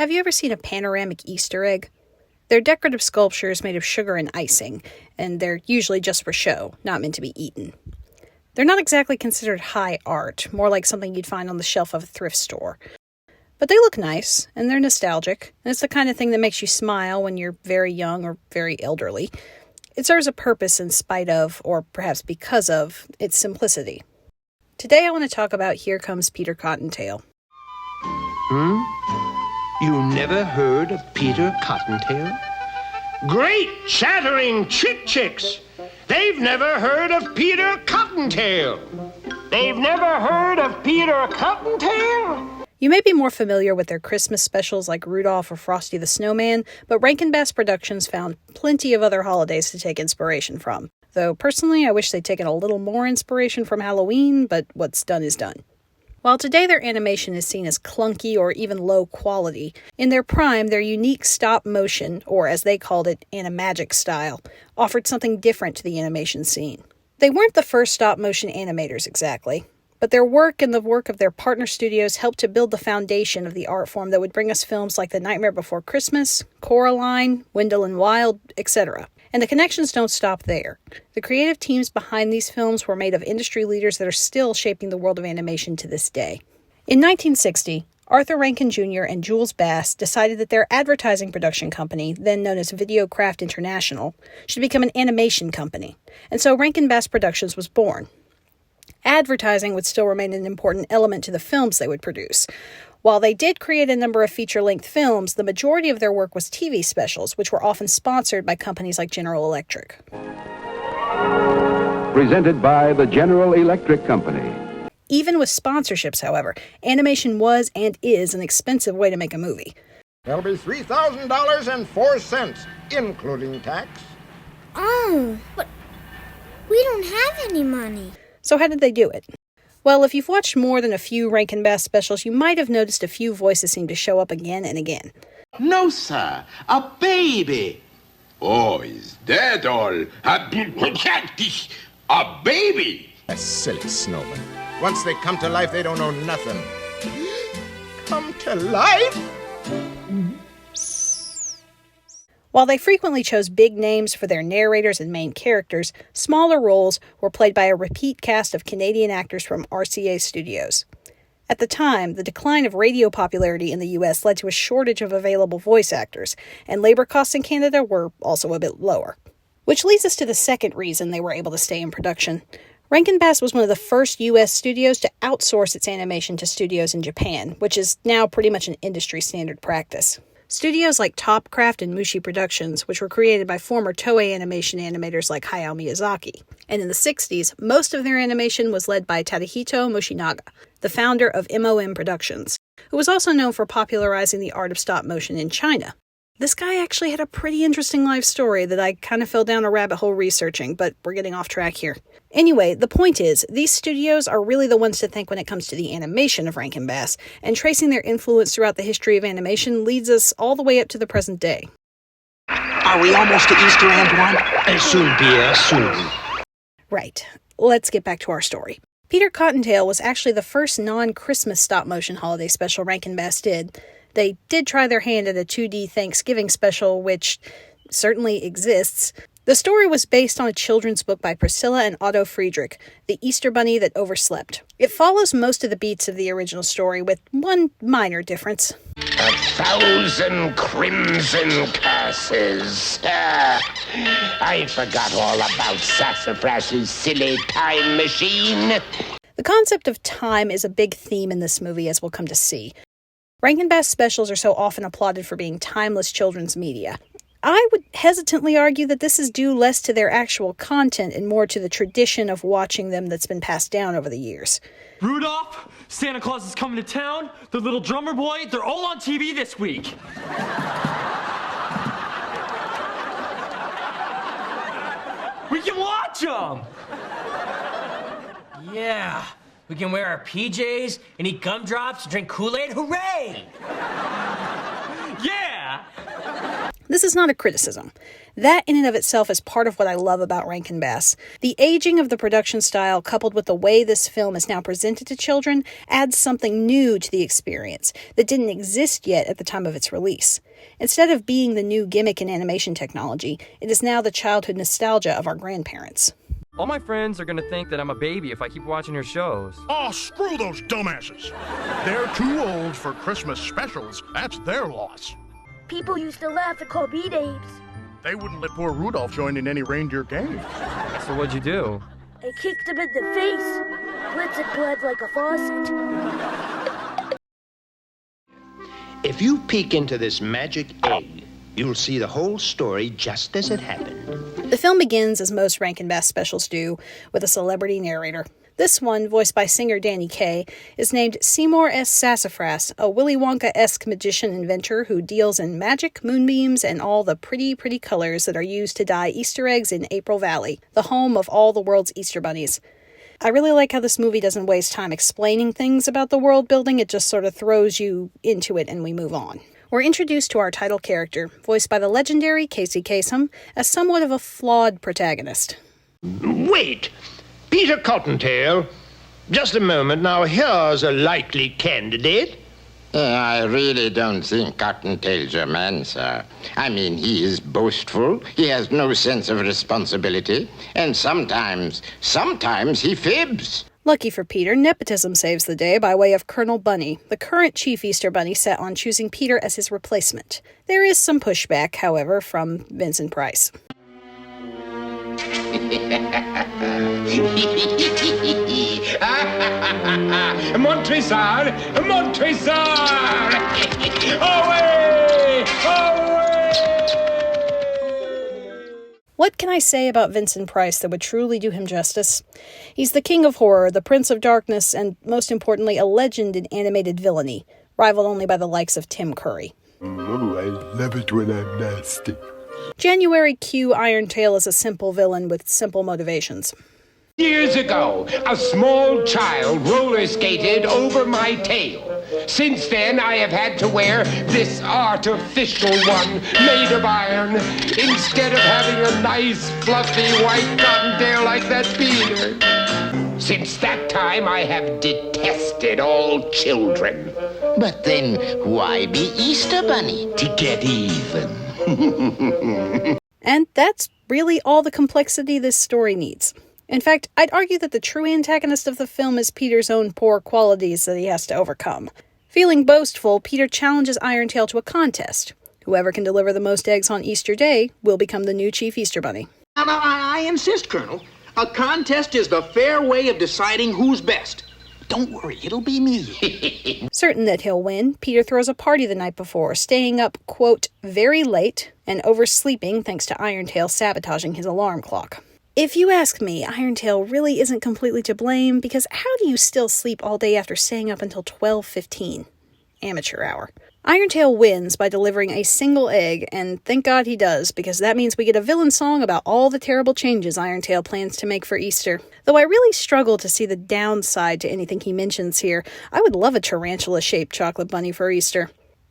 Have you ever seen a panoramic Easter egg? They're decorative sculptures made of sugar and icing, and they're usually just for show, not meant to be eaten. They're not exactly considered high art, more like something you'd find on the shelf of a thrift store. But they look nice, and they're nostalgic, and it's the kind of thing that makes you smile when you're very young or very elderly. It serves a purpose in spite of, or perhaps because of, its simplicity. Today I want to talk about Here Comes Peter Cottontail. You never heard of Peter Cottontail? Great chattering chicks! They've never heard of Peter Cottontail! They've never heard of Peter Cottontail? You may be more familiar with their Christmas specials like Rudolph or Frosty the Snowman, but Rankin-Bass Productions found plenty of other holidays to take inspiration from. Though personally, I wish they'd taken a little more inspiration from Halloween, but what's done is done. While today their animation is seen as clunky or even low quality, in their prime their unique stop motion, or as they called it, animagic style, offered something different to the animation scene. They weren't the first stop motion animators exactly, but their work and the work of their partner studios helped to build the foundation of the art form that would bring us films like The Nightmare Before Christmas, Coraline, Wendell and Wild, etc. And the connections don't stop there. The creative teams behind these films were made of industry leaders that are still shaping the world of animation to this day. In 1960, Arthur Rankin Jr. and Jules Bass decided that their advertising production company, then known as Videocraft International, should become an animation company, and so Rankin-Bass Productions was born. Advertising would still remain an important element to the films they would produce. While they did create a number of feature-length films, the majority of their work was TV specials, which were often sponsored by companies like General Electric. Presented by the General Electric Company. Even with sponsorships, however, animation was and is an expensive way to make a movie. That'll be $3,000.04, including tax. Oh, but we don't have any money. So how did they do it? Well, if you've watched more than a few Rankin-Bass specials, you might have noticed a few voices seem to show up again and again. No, sir. A baby. Oh, is that all? A baby. A silly snowman. Once they come to life, they don't know nothing. Come to life? While they frequently chose big names for their narrators and main characters, smaller roles were played by a repeat cast of Canadian actors from RCA Studios. At the time, the decline of radio popularity in the U.S. led to a shortage of available voice actors, and labor costs in Canada were also a bit lower. Which leads us to the second reason they were able to stay in production. Rankin-Bass was one of the first U.S. studios to outsource its animation to studios in Japan, which is now pretty much an industry standard practice. Studios like Topcraft and Mushi Productions, which were created by former Toei Animation animators like Hayao Miyazaki. And in the 60s, most of their animation was led by Tadahito Moshinaga, the founder of MOM Productions, who was also known for popularizing the art of stop motion in China. This guy actually had a pretty interesting life story that I kind of fell down a rabbit hole researching, but we're getting off track here. Anyway, the point is, these studios are really the ones to thank when it comes to the animation of Rankin-Bass, and tracing their influence throughout the history of animation leads us all the way up to the present day. Are we almost to Easter, Antoine? Soon, Pierre, soon. Right. Let's get back to our story. Peter Cottontail was actually the first non-Christmas stop-motion holiday special Rankin-Bass did. They did try their hand at a 2D Thanksgiving special, which certainly exists. The story was based on a children's book by Priscilla and Otto Friedrich, The Easter Bunny That Overslept. It follows most of the beats of the original story, with one minor difference. 1,000 crimson curses. I forgot all about Sassafras's silly time machine. The concept of time is a big theme in this movie, as we'll come to see. Rankin-Bass specials are so often applauded for being timeless children's media. I would hesitantly argue that this is due less to their actual content and more to the tradition of watching them that's been passed down over the years. Rudolph, Santa Claus is coming to town, the little drummer boy, they're all on TV this week. We can watch them! Yeah, we can wear our PJs and eat gumdrops and drink Kool-Aid. Hooray! Yeah! This is not a criticism. That in and of itself is part of what I love about Rankin-Bass. The aging of the production style, coupled with the way this film is now presented to children, adds something new to the experience that didn't exist yet at the time of its release. Instead of being the new gimmick in animation technology, it is now the childhood nostalgia of our grandparents. All my friends are gonna think that I'm a baby if I keep watching your shows. Oh, screw those dumbasses. They're too old for Christmas specials. That's their loss. People used to laugh and call me names. They wouldn't let poor Rudolph join in any reindeer games. So what'd you do? I kicked him in the face. Blitzen bled like a faucet. If you peek into this magic egg, you'll see the whole story just as it happened. The film begins, as most Rankin-Bass specials do, with a celebrity narrator. This one, voiced by singer Danny Kaye, is named Seymour S. Sassafras, a Willy Wonka-esque magician-inventor who deals in magic, moonbeams, and all the pretty colors that are used to dye Easter eggs in April Valley, the home of all the world's Easter bunnies. I really like how this movie doesn't waste time explaining things about the world building, it just sort of throws you into it and we move on. We're introduced to our title character, voiced by the legendary Casey Kasem, as somewhat of a flawed protagonist. Wait! Peter Cottontail, just a moment. Now, here's a likely candidate. I really don't think Cottontail's your man, sir. I mean, he is boastful, he has no sense of responsibility, and sometimes he fibs. Lucky for Peter, nepotism saves the day by way of Colonel Bunny, the current chief Easter Bunny, set on choosing Peter as his replacement. There is some pushback, however, from Vincent Price. Montresor! Montresor! Away! Away! What can I say about Vincent Price that would truly do him justice? He's the king of horror, the prince of darkness, and most importantly, a legend in animated villainy, rivaled only by the likes of Tim Curry. Oh, I love it when I'm nasty. January Q Irontail is a simple villain with simple motivations. Years ago, a small child roller skated over my tail. Since then, I have had to wear this artificial one made of iron instead of having a nice, fluffy white cottontail like that Peter. Since that time, I have detested all children. But then, why be Easter Bunny? To get even. And that's really all the complexity this story needs. In fact, I'd argue that the true antagonist of the film is Peter's own poor qualities that he has to overcome. Feeling boastful, Peter challenges Irontail to a contest. Whoever can deliver the most eggs on Easter Day will become the new Chief Easter Bunny. I insist, Colonel. A contest is the fair way of deciding who's best. Don't worry, it'll be me. Certain that he'll win, Peter throws a party the night before, staying up, quote, very late, and oversleeping thanks to Irontail sabotaging his alarm clock. If you ask me, Irontail really isn't completely to blame, because how do you still sleep all day after staying up until 12:15? Amateur hour. Irontail wins by delivering a single egg, and thank God he does, because that means we get a villain song about all the terrible changes Irontail plans to make for Easter. Though I really struggle to see the downside to anything he mentions here, I would love a tarantula-shaped chocolate bunny for Easter.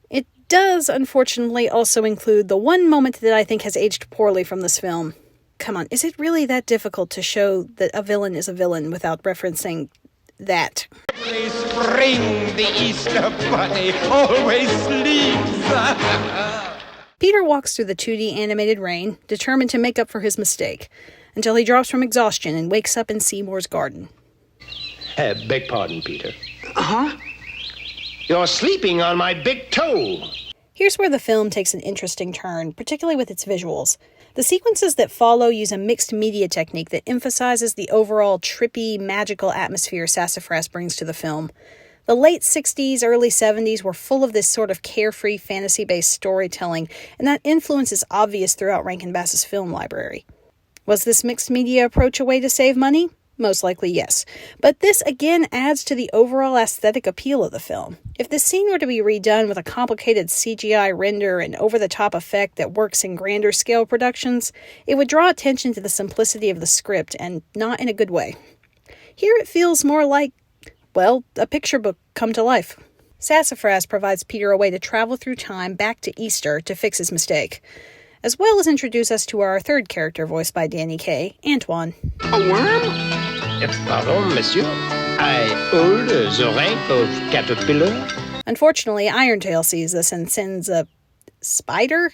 It does, unfortunately, also include the one moment that I think has aged poorly from this film. Come on, is it really that difficult to show that a villain is a villain without referencing that? Every spring, the Easter Bunny always sleeps. Peter walks through the 2D animated rain, determined to make up for his mistake, until he drops from exhaustion and wakes up in Seymour's garden. Beg pardon, Peter. Huh? You're sleeping on my big toe. Here's where the film takes an interesting turn, particularly with its visuals. The sequences that follow use a mixed media technique that emphasizes the overall trippy, magical atmosphere Sassafras brings to the film. The late 60s, early 70s were full of this sort of carefree, fantasy-based storytelling, and that influence is obvious throughout Rankin-Bass's film library. Was this mixed media approach a way to save money? Most likely, yes. But this again adds to the overall aesthetic appeal of the film. If this scene were to be redone with a complicated CGI render and over-the-top effect that works in grander scale productions, it would draw attention to the simplicity of the script, and not in a good way. Here it feels more like, well, a picture book come to life. Sassafras provides Peter a way to travel through time back to Easter to fix his mistake. as well as introduce us to our third character voiced by Danny Kaye, Antoine. A worm? Pardon, monsieur? I hold the rank of caterpillar? Unfortunately, Irontail sees this and sends a spider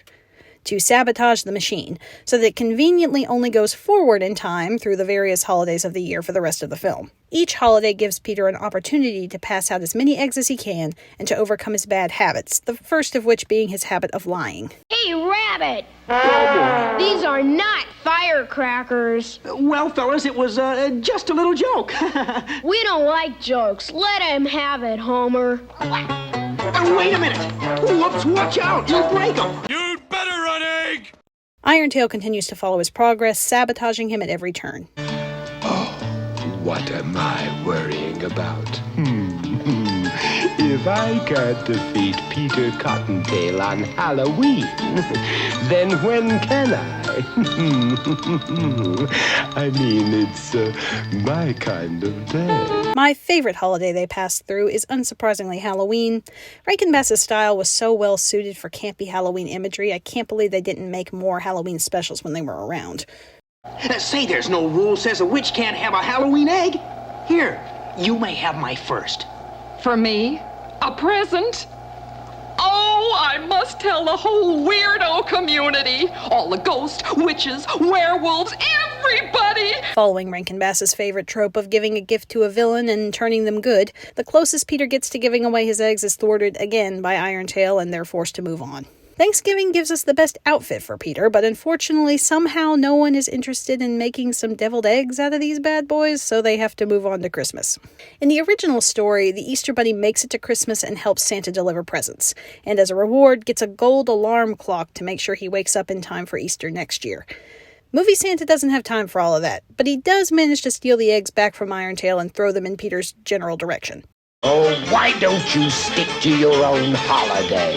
to sabotage the machine, so that it conveniently only goes forward in time through the various holidays of the year for the rest of the film. Each holiday gives Peter an opportunity to pass out as many eggs as he can and to overcome his bad habits, the first of which being his habit of lying. Hey, Rabbit! These are not firecrackers. Well, fellas, it was just a little joke. We don't like jokes. Let him have it, Homer. Wait a minute. Whoops, watch out. You'll break them. You'd better run, egg! Irontail continues to follow his progress, sabotaging him at every turn. What am I worrying about? If I can't defeat Peter Cottontail on Halloween, then when can I? I mean, it's my kind of day. My favorite holiday they passed through is unsurprisingly Halloween. Rankin-Bass's style was so well suited for campy Halloween imagery, I can't believe they didn't make more Halloween specials when they were around. Say there's no rule says a witch can't have a Halloween egg. Here, you may have my first. For me? A present? Oh, I must tell the whole weirdo community. All the ghosts, witches, werewolves, everybody! Following Rankin-Bass's favorite trope of giving a gift to a villain and turning them good, the closest Peter gets to giving away his eggs is thwarted again by Irontail, and they're forced to move on. Thanksgiving gives us the best outfit for Peter, but unfortunately somehow no one is interested in making some deviled eggs out of these bad boys, so they have to move on to Christmas. In the original story, the Easter Bunny makes it to Christmas and helps Santa deliver presents, and as a reward gets a gold alarm clock to make sure he wakes up in time for Easter next year. Movie Santa doesn't have time for all of that, but he does manage to steal the eggs back from Irontail and throw them in Peter's general direction. Oh, why don't you stick to your own holiday?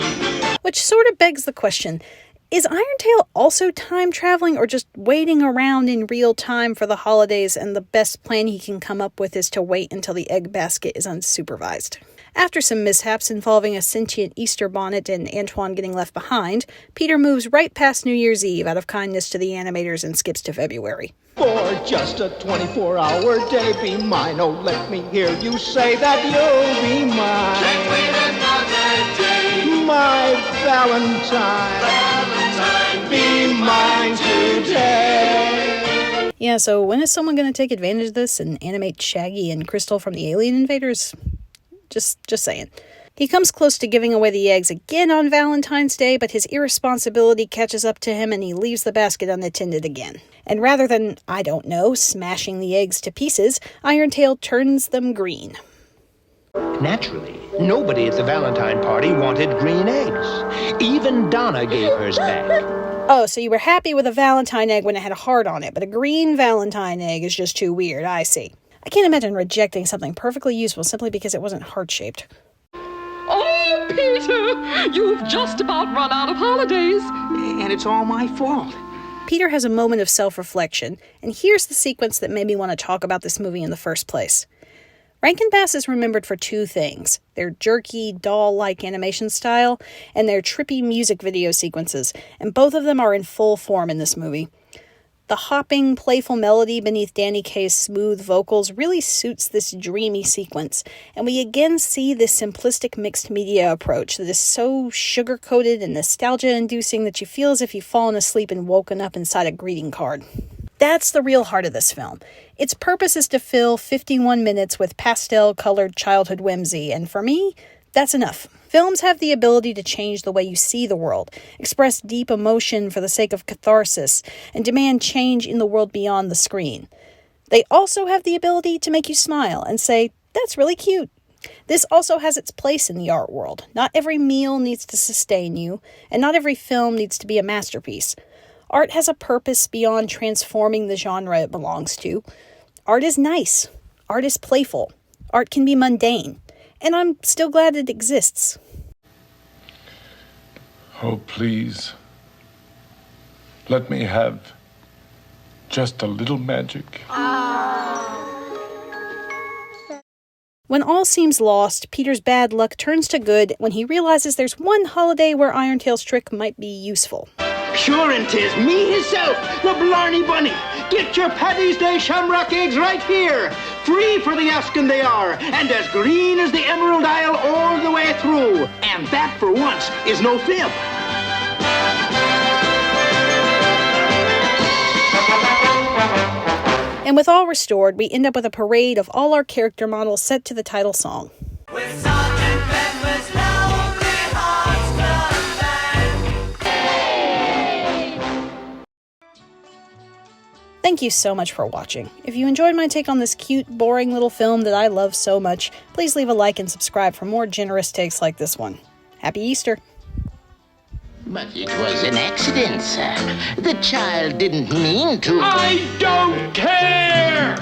Which sort of begs the question, is Irontail also time traveling or just waiting around in real time for the holidays and the best plan he can come up with is to wait until the egg basket is unsupervised? After some mishaps involving a sentient Easter bonnet and Antoine getting left behind, Peter moves right past New Year's Eve out of kindness to the animators and skips to February. For just a 24-hour day, be mine. Oh, let me hear you say that you'll be mine. My Valentine, be mine today. Yeah, so when is someone going to take advantage of this and animate Shaggy and Crystal from the Alien Invaders? Just saying. He comes close to giving away the eggs again on Valentine's Day, but his irresponsibility catches up to him and he leaves the basket unattended again. And rather than, I don't know, smashing the eggs to pieces, Irontail turns them green. Naturally, nobody at the Valentine party wanted green eggs. Even Donna gave hers back. Oh, so you were happy with a Valentine egg when it had a heart on it, but a green Valentine egg is just too weird, I see. I can't imagine rejecting something perfectly useful simply because it wasn't heart-shaped. Oh, Peter, you've just about run out of holidays. And it's all my fault. Peter has a moment of self-reflection, and here's the sequence that made me want to talk about this movie in the first place. Rankin-Bass is remembered for two things: their jerky, doll-like animation style, and their trippy music video sequences, and both of them are in full form in this movie. The hopping, playful melody beneath Danny Kaye's smooth vocals really suits this dreamy sequence, and we again see this simplistic mixed media approach that is so sugar-coated and nostalgia-inducing that you feel as if you've fallen asleep and woken up inside a greeting card. That's the real heart of this film. Its purpose is to fill 51 minutes with pastel-colored childhood whimsy, and for me, that's enough. Films have the ability to change the way you see the world, express deep emotion for the sake of catharsis, and demand change in the world beyond the screen. They also have the ability to make you smile and say, "That's really cute." This also has its place in the art world. Not every meal needs to sustain you, and not every film needs to be a masterpiece. Art has a purpose beyond transforming the genre it belongs to. Art is nice. Art is playful. Art can be mundane. And I'm still glad it exists. Oh, please. Let me have just a little magic. When all seems lost, Peter's bad luck turns to good when he realizes there's one holiday where Irontail's trick might be useful. Sure, and 'tis me hisself, the Blarney Bunny. Get your Paddy's Day shamrock eggs right here. Free for the asking they are, and as green as the Emerald Isle all the way through. And that, for once, is no fib. And with all restored, we end up with a parade of all our character models set to the title song. Thank you so much for watching. If you enjoyed my take on this cute, boring little film that I love so much, please leave a like and subscribe for more generous takes like this one. Happy Easter! But it was an accident, sir. The child didn't mean to. I don't care!